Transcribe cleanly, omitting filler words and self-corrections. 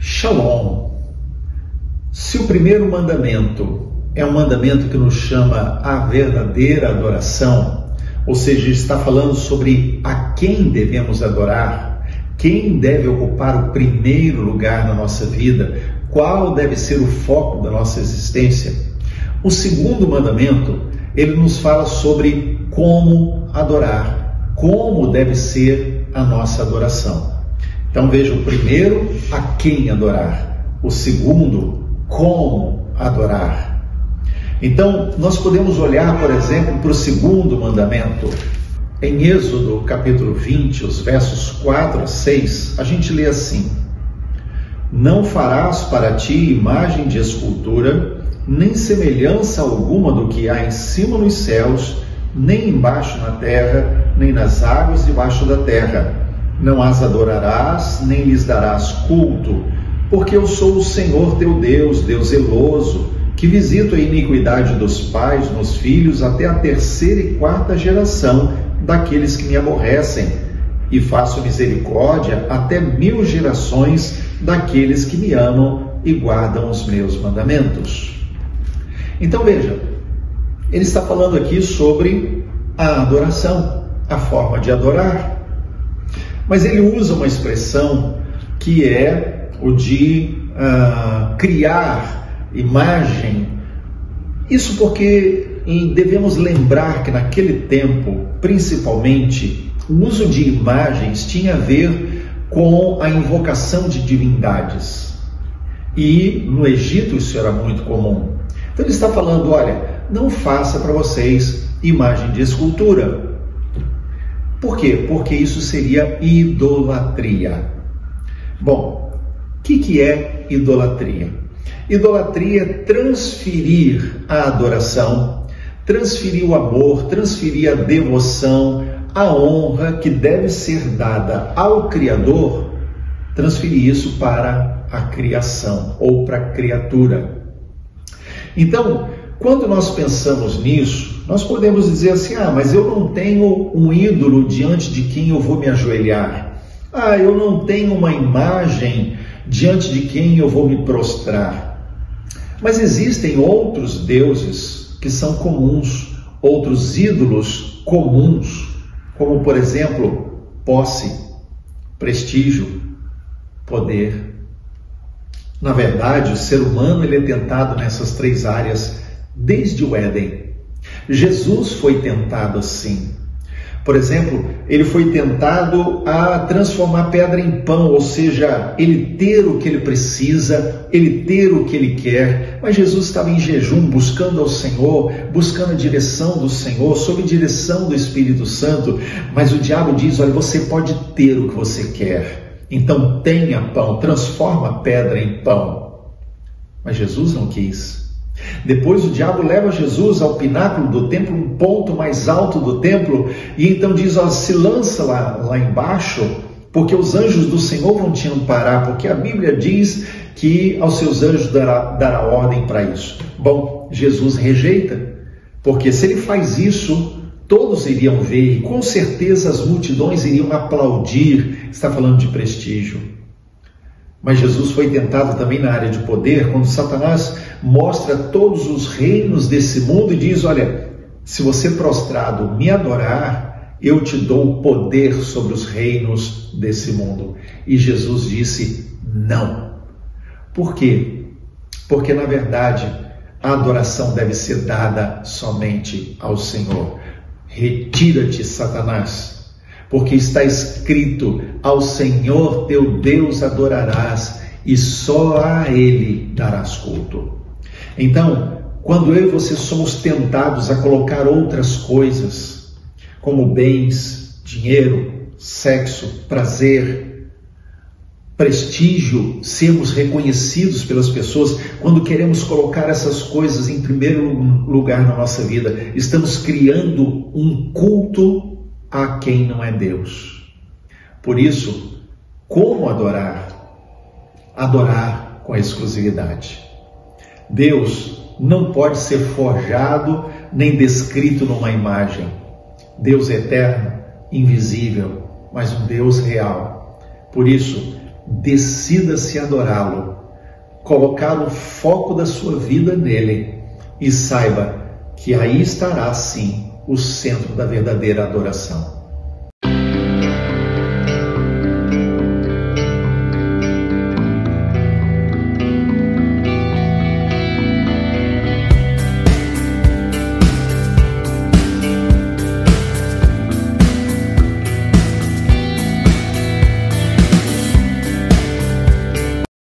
Shalom. Se o primeiro mandamento é um mandamento que nos chama à verdadeira adoração, ou seja, está falando sobre a quem devemos adorar, quem deve ocupar o primeiro lugar na nossa vida, qual deve ser o foco da nossa existência. O segundo mandamento, ele nos fala sobre como adorar, como deve ser a nossa adoração. Então veja, o primeiro, a quem adorar. O segundo, como adorar. Então, nós podemos olhar, por exemplo, para o segundo mandamento. Em Êxodo, capítulo 20, os versos 4 a 6, a gente lê assim: Não farás para ti imagem de escultura, nem semelhança alguma do que há em cima nos céus, nem embaixo na terra, nem nas águas debaixo da terra. Não as adorarás, nem lhes darás culto, porque eu sou o Senhor teu Deus, Deus zeloso, que visito a iniquidade dos pais nos filhos até a terceira e quarta geração daqueles que me aborrecem, e faço misericórdia até 1000 gerações daqueles que me amam e guardam os meus mandamentos. Então veja, ele está falando aqui sobre a adoração, a forma de adorar. Mas ele usa uma expressão que é o de criar imagem. Isso porque devemos lembrar que naquele tempo, principalmente, o uso de imagens tinha a ver com a invocação de divindades. E no Egito isso era muito comum. Então ele está falando, olha, não faça para vocês imagem de escultura. Por quê? Porque isso seria idolatria. Bom, o que é idolatria? Idolatria é transferir a adoração, transferir o amor, transferir a devoção, a honra que deve ser dada ao Criador, transferir isso para a criação ou para a criatura. Então, quando nós pensamos nisso, nós podemos dizer assim, mas eu não tenho um ídolo diante de quem eu vou me ajoelhar. Eu não tenho uma imagem diante de quem eu vou me prostrar. Mas existem outros deuses que são comuns, outros ídolos comuns, como por exemplo, posse, prestígio, poder. Na verdade, o ser humano ele é tentado nessas três áreas desde o Éden. Jesus foi tentado assim. Por exemplo, ele foi tentado a transformar pedra em pão, ou seja, ele ter o que ele precisa, ele ter o que ele quer. Mas Jesus estava em jejum, buscando ao Senhor, buscando a direção do Senhor, sob direção do Espírito Santo. Mas o diabo diz, olha, você pode ter o que você quer, então tenha pão, transforma a pedra em pão. Mas Jesus não quis. Depois o diabo leva Jesus ao pináculo do templo, um ponto mais alto do templo, e então diz, se lança lá embaixo, porque os anjos do Senhor vão te amparar, porque a Bíblia diz que aos seus anjos dará ordem para isso. Bom, Jesus rejeita, porque se ele faz isso, todos iriam ver, e com certeza as multidões iriam aplaudir. Está falando de prestígio. Mas Jesus foi tentado também na área de poder, quando Satanás mostra todos os reinos desse mundo e diz, olha, se você prostrado me adorar, eu te dou o poder sobre os reinos desse mundo. E Jesus disse, não. Por quê? Porque na verdade a adoração deve ser dada somente ao Senhor. Retira-te, Satanás. Porque está escrito, ao Senhor teu Deus adorarás e só a Ele darás culto. Então, quando eu e você somos tentados a colocar outras coisas, como bens, dinheiro, sexo, prazer, prestígio, sermos reconhecidos pelas pessoas, quando queremos colocar essas coisas em primeiro lugar na nossa vida, estamos criando um culto a quem não é Deus. Por isso, como adorar? Adorar com exclusividade. Deus não pode ser forjado nem descrito numa imagem. Deus é eterno, invisível, mas um Deus real. Por isso, decida-se adorá-lo, colocar o foco da sua vida nele e saiba que aí estará sim o centro da verdadeira adoração.